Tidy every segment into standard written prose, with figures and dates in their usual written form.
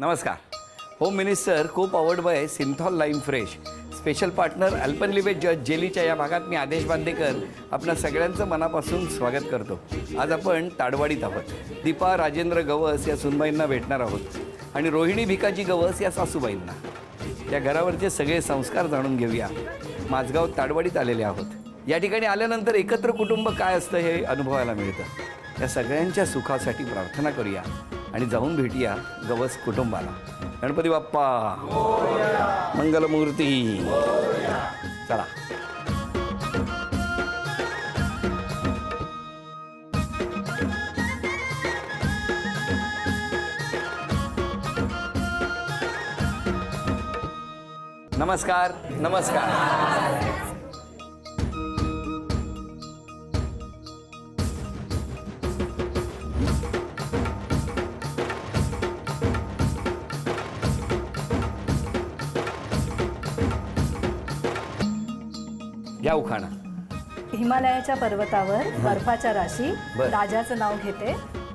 नमस्कार. Home minister co powered by Cinthol lime fresh special partner Alpenliebe Juzt जेलीच्या या भागात मी आदेश बांदेकर आपल्या सगळ्यांचं मनापासून स्वागत करतो. आज आपण ताडवाडीत आहोत. दीपा राजेंद्र गवस या सुनबाईंना भेटणार आहोत आणि रोहिणी भिकाजी गवस या सासूबाईंना. या घरावरचे सगळे संस्कार जाणून घेऊया. माझगाव ताडवाडीत आलेले आहोत. या ठिकाणी आल्यानंतर एकत्र कुटुंब काय असतं हे अनुभवायला मिळतं. या सगळ्यांच्या सुखासाठी प्रार्थना करूया आणि जाऊन भेटूया गवस कुटुंबाला. गणपती बाप्पा मंगलमूर्ती. चला. नमस्कार. नमस्कार. या उखाणा. हिमालयाच्या पर्वतावर बर्फाच्या राशी राजाचं नाव घेते.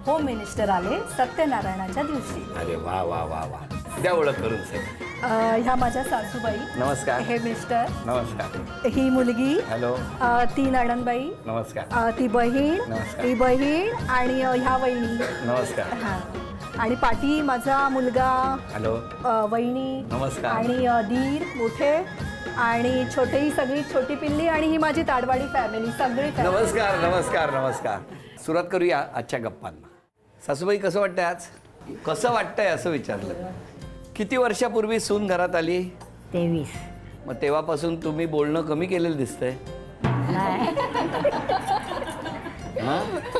होम मिनिस्टर आले सत्यनारायणाच्या दिवशी. अरे वा वा वा वा. द्या ओळख करून साहेब. ह्या माझ्या सासूबाई. नमस्कार. हे मिस्टर. नमस्कार. ही मुलगी. हॅलो. ती नणंदबाई. नमस्कार. ती बहीण. नमस्कार. ती बहीण आणि ह्या वहिनी. नमस्कार. हां. आणि पाटी माझा मुलगा. हॅलो. वहिनी. नमस्कार. आणि दीर मोठे आणि छोटे ही सगळी छोटी पिल्ली आणि ही माझी ताडवाडी फॅमिली सगळी. नमस्कार. नमस्कार. नमस्कार. सुरुवात करूया आजच्या गप्पांना. सासूबाई कसं वाटतंय आज? कसं वाटतंय असं विचारलं. किती वर्षापूर्वी सून घरात आली? 23. मग तेव्हापासून तुम्ही बोलणं कमी केलेलं दिसतंय.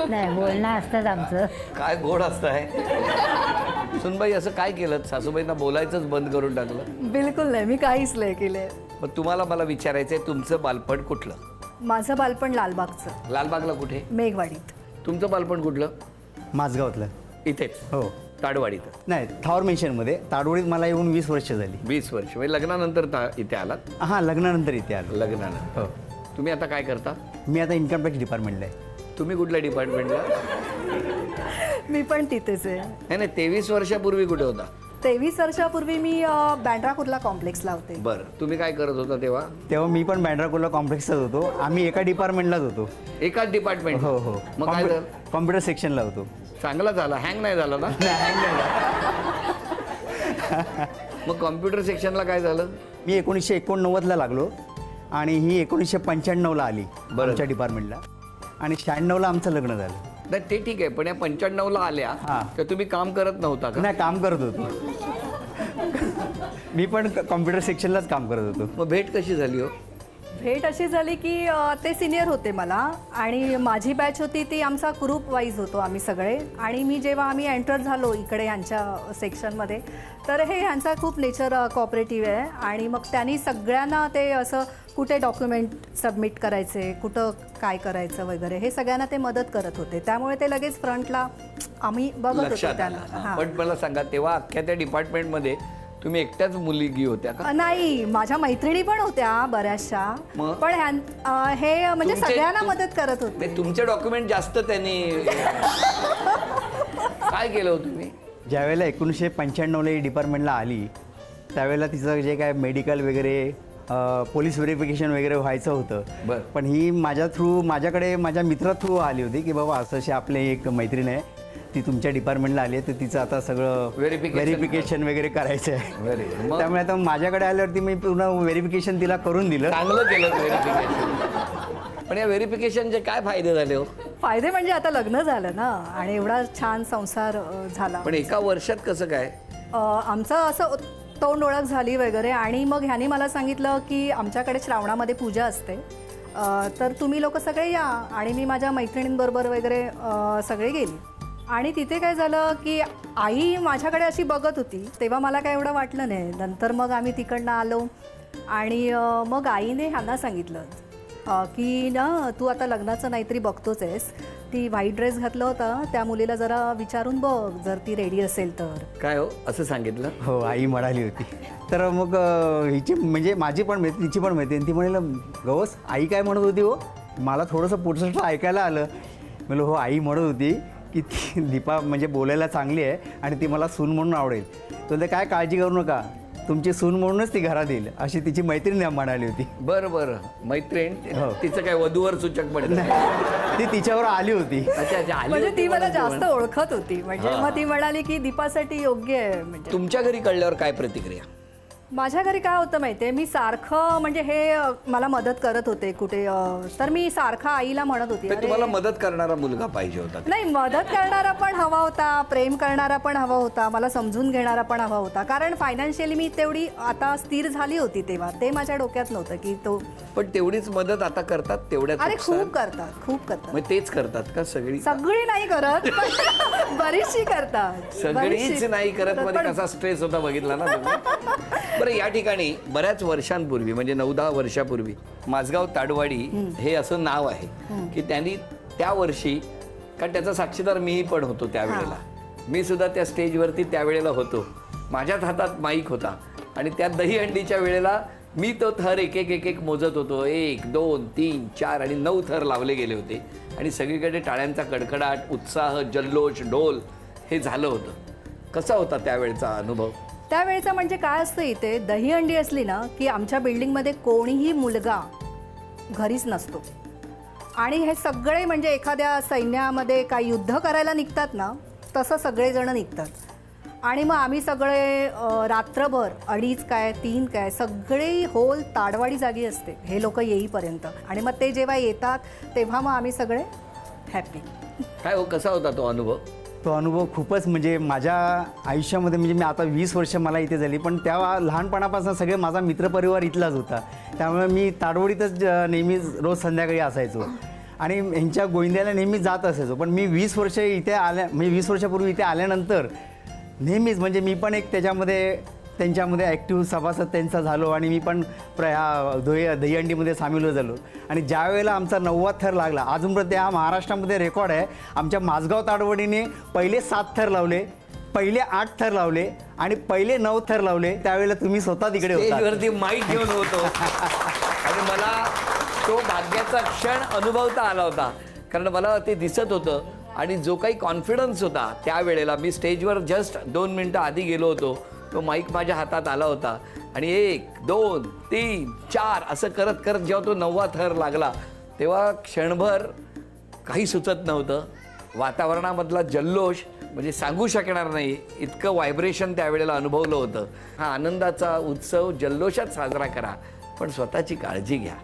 नाही बोलणं असतंच आमचं. काय गोड असतंय. सुनबाई असं काय केलं? सासूबाईंना बोलायचंच बंद करून टाकलं? बिलकुल नाही. मी काहीच नाही केले. मग तुम्हाला मला विचारायचंय तुमचं बालपण कुठलं? माझं बालपण लालबागचं. लालबागला कुठे? मेघवाडीत. तुमचं बालपण कुठलं? माझगावातलं. इथेच? हो. ताडवाडीत? नाही, थॉर मेन्शनमध्ये. ताडवाडीत मला येऊन 20 वर्ष झाली. 20 वर्ष म्हणजे लग्नानंतर इथे आलात? हां, लग्नानंतर इथे आलो. लग्नानंतर. हो. तुम्ही आता काय करता? मी आता इन्कम टॅक्स डिपार्टमेंटला आहे. तुम्ही कुठल्या डिपार्टमेंटला? मी पण तिथेच आहे. नाही 23 वर्षापूर्वी कुठे होता? 23 वर्षापूर्वी मी बँड्रा कुर्ला कॉम्प्लेक्सला होते. बरं. तुम्ही काय करत होता तेव्हा? तेव्हा मी पण बँड्रा कुर्ला कॉम्प्लेक्सचाच होतो. आम्ही एका डिपार्टमेंटलाच होतो. एकाच डिपार्टमेंट? हो हो. मग काय झालं? कॉम्प्युटर सेक्शनला होतो. चांगला झाला. हँग नाही झाला ना? मग कॉम्प्युटर सेक्शनला काय झालं? मी 1989ला लागलो आणि ही 1995ला आली आमच्या डिपार्टमेंटला आणि 96ला आमचं लग्न झालं. नाही ते ठीक आहे, पण या 95ला आल्या तर तुम्ही काम करत नव्हता का? नाही, काम करत होतो. मी पण कॉम्प्युटर सेक्शनलाच काम करत होतो. मग भेट कशी झाली हो? भेट अशी झाली की ते सिनियर होते मला आणि माझी बॅच होती ती आमचा ग्रुप वाईज होतो आम्ही सगळे. आणि मी जेव्हा आम्ही एंटर झालो इकडे ह्यांच्या सेक्शनमध्ये तर हे ह्यांचा खूप नेचर कॉपरेटिव्ह आहे. आणि मग त्यांनी सगळ्यांना ते असं कुठे डॉक्युमेंट सबमिट करायचे, कुठं काय करायचं वगैरे हे सगळ्यांना ते मदत करत होते. त्यामुळे ते लगेच फ्रंटला आम्ही बघत होतो त्यांना. हां. पण मला सांगा तेव्हा अख्ख्या त्या डिपार्टमेंटमध्ये तुम्ही एकट्याच मुलगी होत्या का? नाही, माझ्या मैत्रिणी पण होत्या बऱ्याचशा. पण हे म्हणजे सगळ्यांना मदत करत होते. तुमचे डॉक्युमेंट जास्त त्यांनी काय केलं हो तुम्ही? ज्यावेळेला 1995ला ही डिपार्टमेंटला आली त्यावेळेला तिचं जे काय मेडिकल वगैरे पोलीस व्हेरिफिकेशन वगैरे व्हायचं होतं. बरं. पण ही माझ्याकडे माझ्या मित्रा थ्रू आली होती की बाबा असं अशी आपले एक मैत्रीण आहे ती तुमच्या डिपार्टमेंटला आली आहे तर तिचं आता सगळं व्हेरिफिकेशन वगैरे करायचं आहे. त्यामुळे आता माझ्याकडे आल्यावरती मी पूर्ण व्हेरिफिकेशन तिला करून दिलं. चांगलं केलं व्हेरिफिकेशन. पण या व्हेरिफिकेशनचे काय फायदे झाले हो? फायदे म्हणजे आता लग्न झालं ना आणि एवढा छान संसार झाला. पण एका वर्षात कसं काय? आमचं असं तोंड ओळख झाली वगैरे आणि मग ह्यानी मला सांगितलं की आमच्याकडे श्रावणामध्ये पूजा असते तर तुम्ही लोक सगळे या. आणि मी माझ्या मैत्रिणींबरोबर वगैरे सगळे गेली. आणि तिथे काय झालं की आई माझ्याकडे अशी बघत होती तेव्हा मला काय एवढं वाटलं नाही. नंतर मग आम्ही तिकडनं आलो आणि मग आईने ह्यांना सांगितलं की ना तू आता लग्नाचं नाहीतरी बघतोच आहेस, ती व्हाईट ड्रेस घातला होता त्या मुलीला जरा विचारून बघ जर ती रेडी असेल तर. काय हो असं सांगितलं? हो, आई म्हणाली होती. तर मग हिची म्हणजे माझी पण माहिती तिची पण माहिती. ती म्हणाली गवस आई काय म्हणत होती हो? मला थोडंसं पुढचं ऐकायला आलं. म्हणलं हो आई म्हणत होती की ती दीपा म्हणजे बोलायला चांगली आहे आणि ती मला सून म्हणून आवडेल. तो ते काय काळजी करू नका, तुमची सून म्हणूनच ती घरात येईल अशी तिची मैत्रीण म्हणाली होती. बरं बरं, मैत्रीण हो. तिचं काय वधूवर सूचक पडलं? ती तिच्यावर आली होती. अच्छा अच्छा, आली म्हणजे होती ती मला म्हणून जास्त ओळखत होती, म्हणजे हा. मग ती म्हणाली की दीपासाठी योग्य आहे. म्हणजे तुमच्या घरी कळल्यावर काय प्रतिक्रिया? माझ्या घरी काय होतं माहितीये, मी सारखं म्हणजे हे मला मदत करत होते कुठे, तर मी सारखं आईला म्हणत होती, तर "अरे, तुम्हाला मदत करणारा मुलगा पाहिजे होता. नाही, मदत करणारा पण हवा होता, प्रेम करणारा पण हवा होता, मला समजून घेणारा पण हवा होता. कारण फायनान्शियली मी तेवढी आता स्थिर झाली होती तेव्हा, ते माझ्या डोक्यात नव्हतं की तो. पण तेवढीच मदत आता करतात तेवढ्यात अरे उत्साहात? खूप करतात, खूप करतात. मग तेच करतात का सगळी? सगळी नाही करत, पण बरीचशी करतात. सगळीच बरीचशी नाही करत. मध्ये पण- कसा स्ट्रेस होता बघितला ना तुम्ही? बरं, या ठिकाणी बऱ्याच वर्षांपूर्वी म्हणजे 9-10 वर्षापूर्वी माझगाव ताडवाडी हे असं नाव आहे की त्यांनी त्या वर्षी, कारण त्याचा साक्षीदार मीही पण होतो त्यावेळेला, मी सुद्धा त्या स्टेजवरती त्यावेळेला होतो, माझ्याच हातात माईक होता आणि त्या दहीहंडीच्या वेळेला मी तो थर एक एक एक एक मोजत होतो. 1, 2, 3, 4 आणि 9 थर लावले गेले होते आणि सगळीकडे टाळ्यांचा कडकडाट, उत्साह, जल्लोष, ढोल हे झालं होतं. कसा होता त्यावेळचा अनुभव? त्यावेळेचा म्हणजे काय असतं, इथे दहीहंडी असली ना की आमच्या बिल्डिंगमध्ये कोणीही मुलगा घरीच नसतो आणि हे सगळे म्हणजे एखाद्या सैन्यामध्ये काही युद्ध करायला निघतात ना तसं सगळेजण निघतात आणि मग आम्ही सगळे रात्रभर 2:30 काय 3 काय सगळे होल ताडवाडी जागी असते हे लोक येईपर्यंत, आणि मग ते जेव्हा येतात तेव्हा मग आम्ही सगळे हॅपी. काय हो, कसा होता तो अनुभव? तो अनुभव खूपच म्हणजे माझ्या आयुष्यामध्ये, म्हणजे मी आता 20 वर्ष मला इथे झाली, पण तेव्हा लहानपणापासून सगळे माझा मित्रपरिवार इथलाच होता. त्यामुळे मी ताडवडीतच नेहमीच रोज संध्याकाळी असायचो आणि ह्यांच्या गोविंद्याला नेहमी जात असायचो. पण मी 20 वर्ष इथे म्हणजे 20 वर्षापूर्वी इथे आल्यानंतर नेहमीच म्हणजे मी पण एक त्यांच्यामध्ये ॲक्टिव्ह सभासद त्यांचा झालो आणि मी पण दहीहंडीमध्ये सामील झालो. आणि ज्या वेळेला आमचा 9वा थर लागला, अजूनपर्यंत या महाराष्ट्रामध्ये रेकॉर्ड आहे, आमच्या माझगाव ताडवडीने पहिले 7 थर लावले, पहिले 8 थर लावले आणि पहिले 9 थर लावले. त्यावेळेला तुम्ही स्वतः तिकडे होता. स्टेजवरती माईक घेऊन होतो आणि मला तो भाग्याचा क्षण अनुभवता आला होता, कारण मला ते दिसत होतं आणि जो काही कॉन्फिडन्स होता त्यावेळेला, मी स्टेजवर जस्ट 2 मिनटं आधी गेलो होतो, तो माईक माझ्या हातात आला होता आणि 1, 2, 3, 4 असं करत करत जेव्हा तो 9वा थर लागला तेव्हा क्षणभर काही सुचत नव्हतं. वातावरणामधला जल्लोष म्हणजे सांगू शकणार नाही, इतकं व्हायब्रेशन त्यावेळेला अनुभवलं होतं. हा आनंदाचा उत्सव जल्लोषात साजरा करा, पण स्वतःची काळजी घ्या,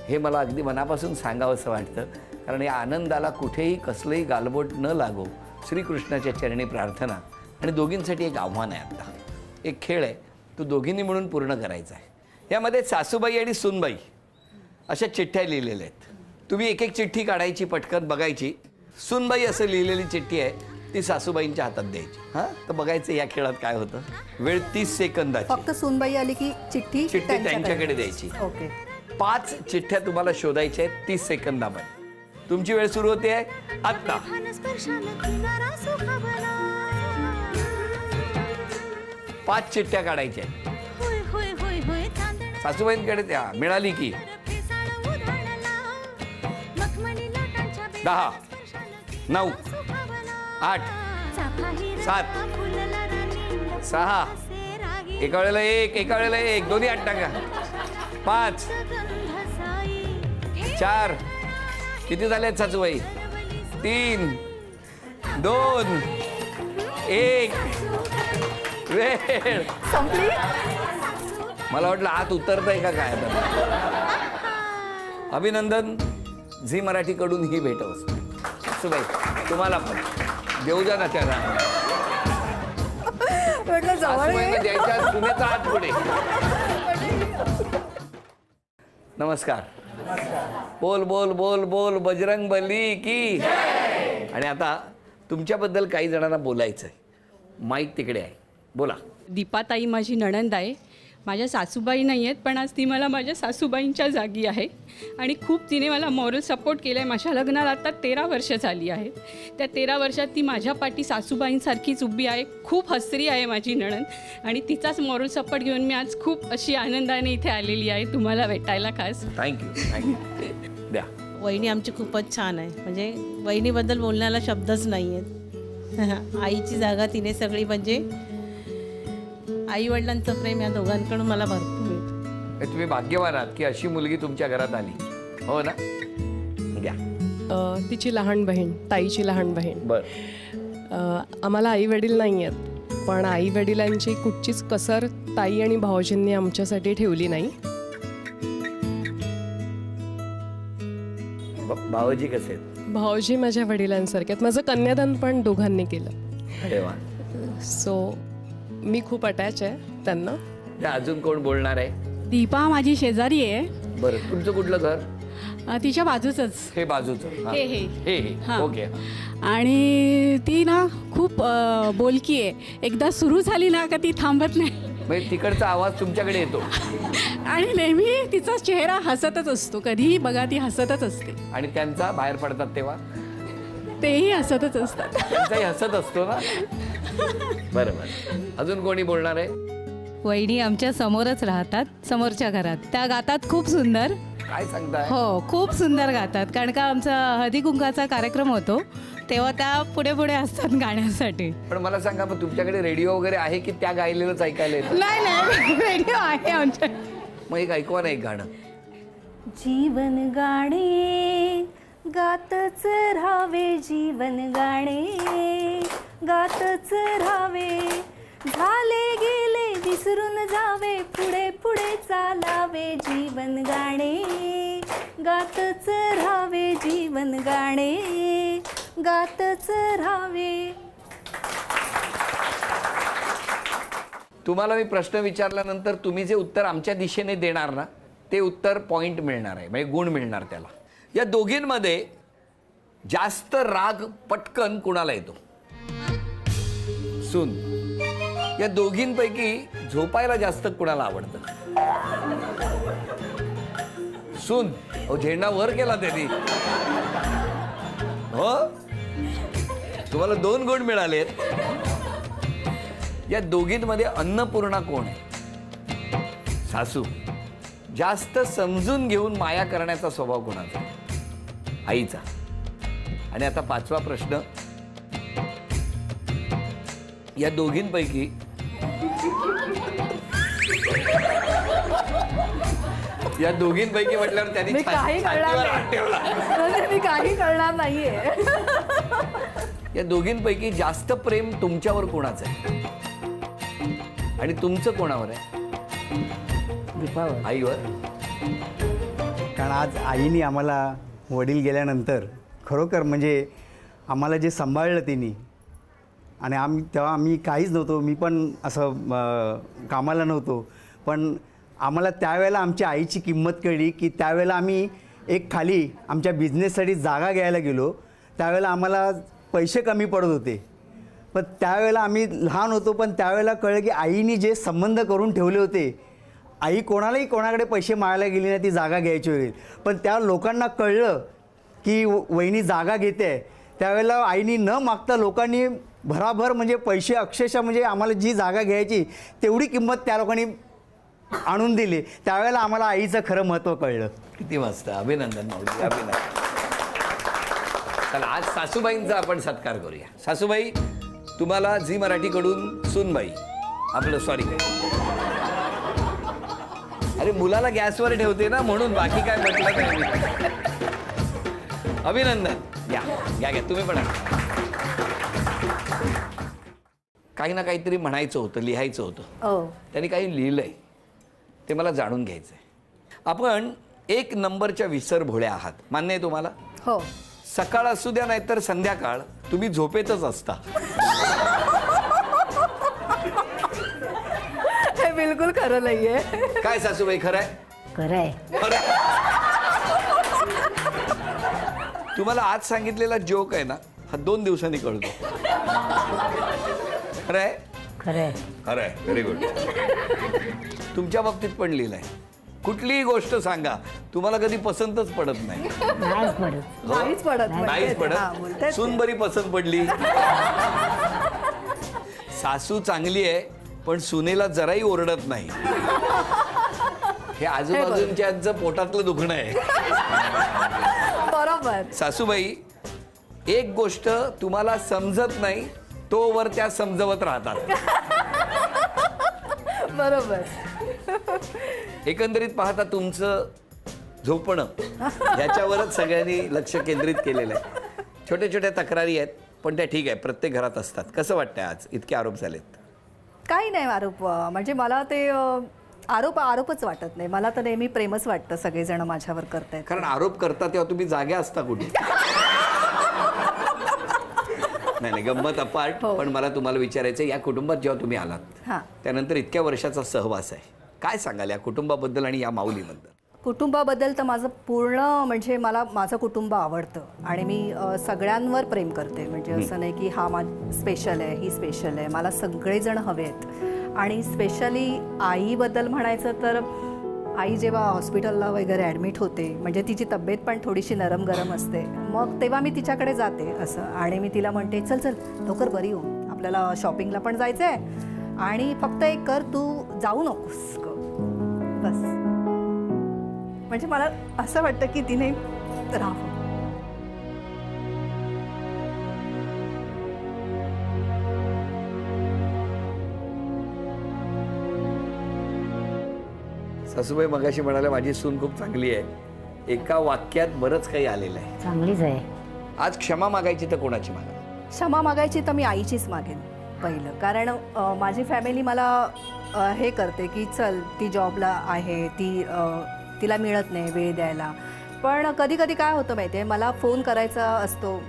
हे मला अगदी मनापासून सांगावंसं वाटतं. कारण या आनंदाला कुठेही कसलंही गालबोट न लागो, श्रीकृष्णाच्या चरणी प्रार्थना. आणि दोघींसाठी एक आव्हान आहे, आता एक खेळ आहे, तो दोघींनी म्हणून पूर्ण करायचा आहे. यामध्ये सासूबाई आणि सूनबाई अशा चिठ्ठ्या लिहिलेल्या आहेत. तुम्ही एक एक चिठ्ठी काढायची, पटकन बघायची. सूनबाई असं लिहिलेली चिठ्ठी आहे, ती सासूबाईंच्या हातात द्यायची. हां, तर बघायचं या खेळात काय होतं. वेळ 30 सेकंदाची. फक्त सूनबाई आली की चिठ्ठी त्यांच्याकडे द्यायची. ओके. 5 चिठ्ठ्या तुम्हाला शोधायच्या आहेत 30 सेकंदामध्ये. तुमची वेळ सुरू होते आहे आत्ता. 5 चिठ्ठ्या काढायच्या आहेत. सासूबाईंकडे त्या मिळाली की 10, 9, 8, 7, 6, एका वेळेला 1, दोन्ही 8 टाका. 5, 4, किती झाले सासूबाई? 3, 2, 1. वेळ संपली. मला वाटलं आत उतरतंय का काय आता. अभिनंदन, झी मराठीकडून ही भेट असते. सासूबाई तुम्हाला पण देऊ द्या ना त्यांना. म्हटलं जवळ सासूबाईंना ये. द्यायच्या, सुनेचा हात पुढे. नमस्कार. बोल बोल बोल बोल बजरंग बली की. आणि आता तुमच्याबद्दल काही जणांना बोलायचं आहे. माईक तिकडे आहे, बोला. दीपाताई माझी नणंद आहे. माझ्या सासूबाई नाही आहेत, पण आज ती मला माझ्या सासूबाईंच्या जागी आहे आणि खूप तिने मला मॉरल सपोर्ट केला आहे. माझ्या लग्नाला आता 13 वर्ष झाली आहेत. त्या 13 वर्षात ती माझ्या पाठी सासूबाईंसारखीच उभी आहे. खूप हसरी आहे माझी नणंद आणि तिचाच मॉरल सपोर्ट घेऊन मी आज खूप अशी आनंदाने इथे आलेली आहे तुम्हाला भेटायला खास. थँक्यू द्या. वहिनी आमची खूपच छान आहे, म्हणजे वहिनीबद्दल बोलण्याला शब्दच नाही आहेत. आईची जागा तिने सगळी, म्हणजे आई वडिलांचं प्रेम या दोघांकडून मला भरपूर मिळतं. तुम्ही भाग्यवान आहात की अशी मुलगी तुमच्या घरात आली, हो ना? घ्या. तिची लहान बहीण, ताईची लहान बहीण. बरं. आम्हाला आई वडील नाही आहेत, पण आई वडिलांची कुठचीच कसर ताई आणि भाऊजींनी आमच्यासाठी ठेवली नाही. भाऊजी कसे आहेत? भाऊजी माझ्या वडिलांसारखे आहेत. माझं कन्यादान पण दोघांनी केलं. अरे वा. सो मी खूप अटॅच आहे त्यांना. अजून कोण बोलणार आहे? दीपा माझी शेजारी आहे. बरं, तुमचं कुठलं घर? तिच्या बाजूचंच. हे बाजूचं? हां. हे हां. ओके. आणि ती ना खूप बोलकी आहे. एकदा सुरू झाली ना का ती थांबत नाही. म्हणजे तिकडचा आवाज तुमच्याकडे येतो आणि नेहमी तिचा चेहरा हसतच असतो. कधीही बघा ती हसतच असते. आणि त्यांचा बाहेर पडतात तेव्हा तेही हसतच असतात. त्यांचाही हसत असतो ना. बरं बरं. अजून कोणी बोलणार आहे? वहिनी आमच्या समोरच राहतात, समोरच्या घरात. त्या गातात खूप सुंदर. काय सांगताय? हो, खूप सुंदर गातात. कारण का आमचा हळदी कुंकाचा कार्यक्रम होतो तेव्हा त्या पुढे पुढे असतात गाण्यासाठी. पण मला सांगा, मग तुमच्याकडे रेडिओ वगैरे आहे की त्या गायलेलंच ऐकायला येतं? नाही रेडिओ आहे आमच्या. मग एक ऐकवा ना एक गाणं. जीवन गाणे गातच राहावे, जीवन गाणे गातच राहावे, झाले गेले विसरून जावे, पुढे पुढे चालावे, जीवन गाणे गातच राहावे, जीवन गाणे गातच राहावे. तुम्हाला मी प्रश्न विचारल्यानंतर तुम्ही जे उत्तर आमच्या दिशेने देणार ना, ते उत्तर पॉइंट मिळणार आहे, म्हणजे गुण मिळणार त्याला. या दोघींमध्ये जास्त राग पटकन कुणाला येतो? सून. या दोघींपैकी झोपायला जास्त कुणाला आवडतं? सून. हो, झेंडा वर केला त्यांनी. हो, तुम्हाला 2 गुण मिळालेत. या दोघींमध्ये अन्नपूर्णा कोण आहे? सासू. जास्त समजून घेऊन माया करण्याचा स्वभाव कोणाचा? आईचा. आणि आता 5वा प्रश्न. या दोघींपैकी म्हटल्यावर त्यांनी मी काही छातीवर हात ठेवला. मी काही करणार नाहीये. या दोघींपैकी जास्त प्रेम तुमच्यावर कोणाचं आहे आणि तुमचं कोणावर आहे? दीपावर. आईवर. कारण आज आईने आम्हाला वडील गेल्यानंतर खरोखर म्हणजे आम्हाला जे सांभाळलं तिने, आणि तेव्हा आम्ही काहीच नव्हतो. मी पण असं कामाला नव्हतो, पण आम्हाला त्यावेळेला आमच्या आईची किंमत कळली की त्यावेळेला आम्ही एक खाली आमच्या बिझनेससाठी जागा घ्यायला गेलो. त्यावेळेला आम्हाला पैसे कमी पडत होते, पण त्यावेळेला आम्ही लहान होतो, पण त्यावेळेला कळलं की आईने जे संबंध करून ठेवले होते, आई कोणाकडे पैसे मागायला गेली नाही ती जागा घ्यायची होईल. पण त्या लोकांना कळलं की वहिनी जागा घेते. त्यावेळेला आईनी न मागता लोकांनी भराभर म्हणजे पैसे अक्षरशः म्हणजे आम्हाला जी जागा घ्यायची तेवढी किंमत त्या लोकांनी आणून दिली. त्यावेळेला आम्हाला आईचं खरं महत्त्व कळलं. किती मस्त. अभिनंदन माऊली, अभिनंदन. चला, आज सासूबाईंचा आपण सत्कार करूया. सासूबाई, तुम्हाला झी मराठीकडून सूनबाई, आपलं सॉरी अरे मुलाला गॅसवर ठेवते ना म्हणून, बाकी काय म्हटलं नाही मी. अभिनंदन. घ्या घ्या घ्या, तुम्ही पण. काही ना काहीतरी म्हणायचं होतं, लिहायचं होतं. त्यांनी काही लिहिलंय, ते मला जाणून घ्यायचंय. आपण 1 नंबरच्या विसर भोळ्या आहात, मान्य आहे तुम्हाला? हो. सकाळ असू द्या नाहीतर संध्याकाळ, तुम्ही झोपेतच असता. हे बिलकुल खरं नाहीये. काय सासूबाई, खरं आहे? खरं आहे. तुम्हाला आज सांगितलेला जोक आहे ना, हा 2 दिवसांनी कळतो. खरं आहे? खरं आहे. खरं आहे. Very good. तुमच्या बाबतीत पण लिहिलंय. कुठलीही गोष्ट सांगा, तुम्हाला कधी पसंतच पडत नाही. नाहीच पडत. नाहीच पडत. नाहीच हा, पडत. बोलतेच सून बरी पसंत पडली. सासू चांगली आहे, पण सुनेला जराही ओरडत नाही. हे आजूबाजूंच्या पोटातलं दुखणं आहे. बरोबर. सासूबाई, एक गोष्ट तुम्हाला समजत नाही तोवर त्या समजवत राहतात. बरोबर. एकंदरीत पाहता तुमचं झोपणं ह्याच्यावरच सगळ्यांनी लक्ष केंद्रित केलेलं आहे. छोट्या छोट्या तक्रारी आहेत पण त्या ठीक आहे, प्रत्येक घरात असतात. कसं वाटतंय आज इतके आरोप झालेत? काही नाही आरोप, म्हणजे मला ते आरोपच वाटत नाही. मला तर नेहमी प्रेमच वाटतं सगळेजण माझ्यावर करतायत. कारण आरोप करता तेव्हा तुम्ही जागे असता कुठे? नाही गंमत अपार्ट. पण मला तुम्हाला विचारायचं, या कुटुंबात जेव्हा तुम्ही आलात हां, त्यानंतर इतक्या वर्षाचा सहवास आहे, काय सांगाल या कुटुंबाबद्दल आणि या माऊलीबद्दल? कुटुंबाबद्दल तर माझं पूर्ण, म्हणजे मला माझं कुटुंब आवडतं आणि मी सगळ्यांवर प्रेम करते. म्हणजे असं नाही की हा स्पेशल आहे, ही स्पेशल आहे. मला सगळेजण हवे आहेत. आणि स्पेशली आईबद्दल म्हणायचं तर आई जेव्हा हॉस्पिटलला वगैरे ॲडमिट होते, म्हणजे तिची तब्येत पण थोडीशी नरम गरम असते, मग तेव्हा मी तिच्याकडे जाते असं, आणि मी तिला म्हणते चल चल लवकर बरी हो, आपल्याला शॉपिंगला पण जायचं आहे आणि फक्त एक कर, तू जाऊ नकोस बस. म्हणजे मला असं वाटतं की तिने राहावं. सासूबाई मगाशी म्हणाल्या माझी सून खूप चांगली आहे. एका वाक्यात बरंच काही आलेलं आहे. चांगलीच आहे. आज क्षमा मागायची तर कोणाची मागाल? क्षमा मागायची तर मी आईचीच मागेन पहिलं. कारण माझी फॅमिली मला हे करते की चल ती जॉबला आहे, तिला मिळत नाही वेळ द्यायला. पण कधी कधी काय होतं माहिती आहे, मला फोन करायचा असतो,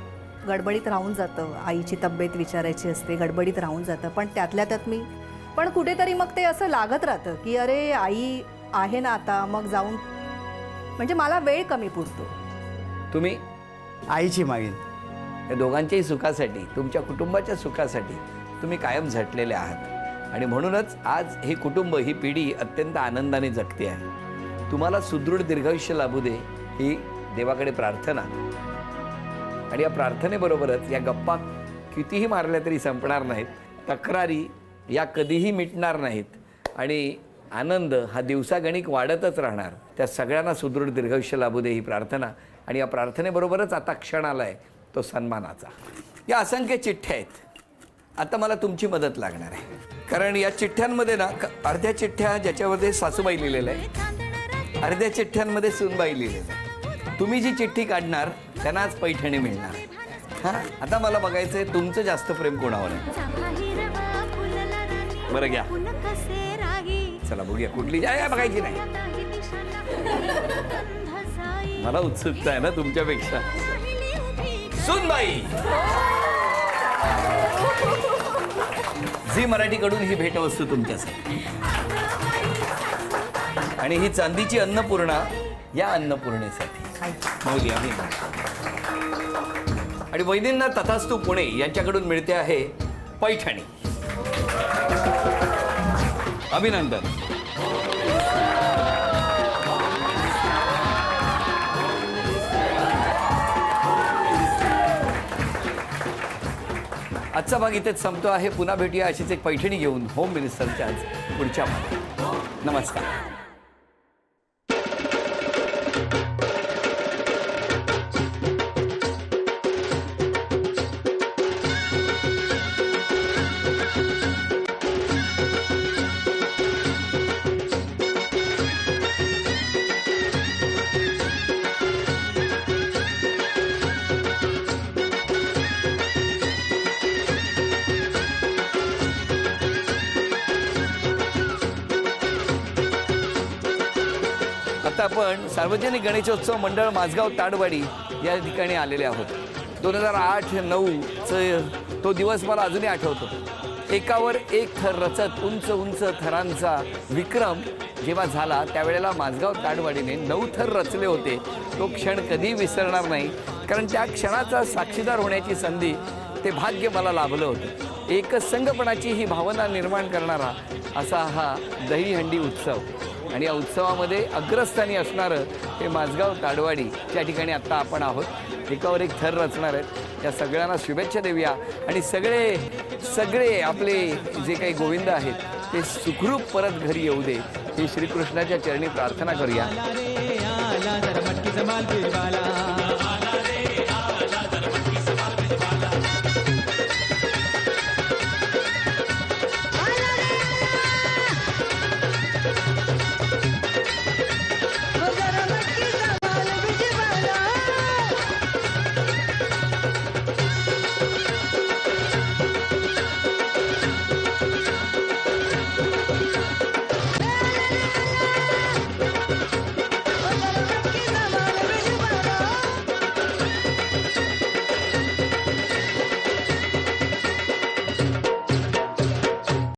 गडबडीत राहून जातं. आईची तब्येत विचारायची असते, गडबडीत राहून जातं. पण त्यातल्या त्यात मी पण कुठेतरी मग ते असं लागत राहतं की अरे आई आहे ना आता, मग जाऊन, म्हणजे मला वेळ कमी पुरतो. तुम्ही? आईची मागेन. या दोघांच्याही सुखासाठी, तुमच्या कुटुंबाच्या सुखासाठी तुम्ही कायम झटलेले आहात आणि म्हणूनच आज हे कुटुंब, ही पिढी अत्यंत आनंदाने जगते आहे. तुम्हाला सुदृढ दीर्घायुष्य लाभू दे ही देवाकडे प्रार्थना. आणि या प्रार्थनेबरोबरच या गप्पा कितीही मारल्या तरी संपणार नाहीत, तक्रारी या कधीही मिटणार नाहीत आणि आनंद हा दिवसागणिक वाढतच राहणार. त्या सगळ्यांना सुदृढ दीर्घायुष्य लाभू दे ही प्रार्थना. आणि या प्रार्थनेबरोबरच आता क्षण आला आहे तो सन्मानाचा. या असंख्य चिठ्ठ्या आहेत. आता मला तुमची मदत लागणार आहे, कारण या चिठ्ठ्यांमध्ये ना अर्ध्या चिठ्ठ्या ज्याच्यामध्ये सासूबाई लिहिलेलं आहे, अर्ध्या चिठ्ठ्यांमध्ये सूनबाई लिहिलेलं आहे. तुम्ही जी चिठ्ठी काढणार त्यांना आज पैठणी मिळणार आहे. हां, आता मला बघायचं आहे तुमचं जास्त प्रेम कोणावर आहे. बरं घ्या, चला बघूया कुठली जाय बघायची नाही. मला उत्सुकता आहे ना तुमच्यापेक्षा. सूनबाई, झी मराठीकडून ही भेटवस्तू तुमच्यासाठी. आणि ही चांदीची अन्नपूर्णा या अन्नपूर्णेसाठी. माऊली आम्ही. आणि वैद्यनाथ तथास्तु पुणे यांच्याकडून मिळते आहे पैठणी. अभिनंदन. आजचा भाग इथेच संपतो आहे. पुन्हा भेटूया अशीच एक पैठणी घेऊन होम मिनिस्टरच्या आज पुढच्या भागात. नमस्कार. आता आपण सार्वजनिक गणेशोत्सव मंडळ माझगाव ताडवाडी या ठिकाणी आलेले आहोत. 2008-9चं तो दिवस मला अजूनही आठवतो. एकावर एक थर रचत उंच उंच थरांचा विक्रम जेव्हा झाला त्यावेळेला माझगाव ताडवाडीने 9 थर रचले होते. तो क्षण कधी विसरणार नाही, कारण त्या क्षणाचा साक्षीदार होण्याची संधी, ते भाग्य मला लाभलं होतं. एकसंघपणाची ही भावना निर्माण करणारा असा हा दहीहंडी उत्सव. आणि या उत्सवामध्ये अग्रस्थानी असणारं हे माझगाव ताडवाडी त्या ठिकाणी आत्ता आपण आहोत. एकावर एक थर रचणार आहेत. या सगळ्यांना शुभेच्छा देऊया आणि सगळे आपले जे काही गोविंद आहेत ते सुखरूप परत घरी येऊ दे ही श्रीकृष्णाच्या चरणी प्रार्थना करूया.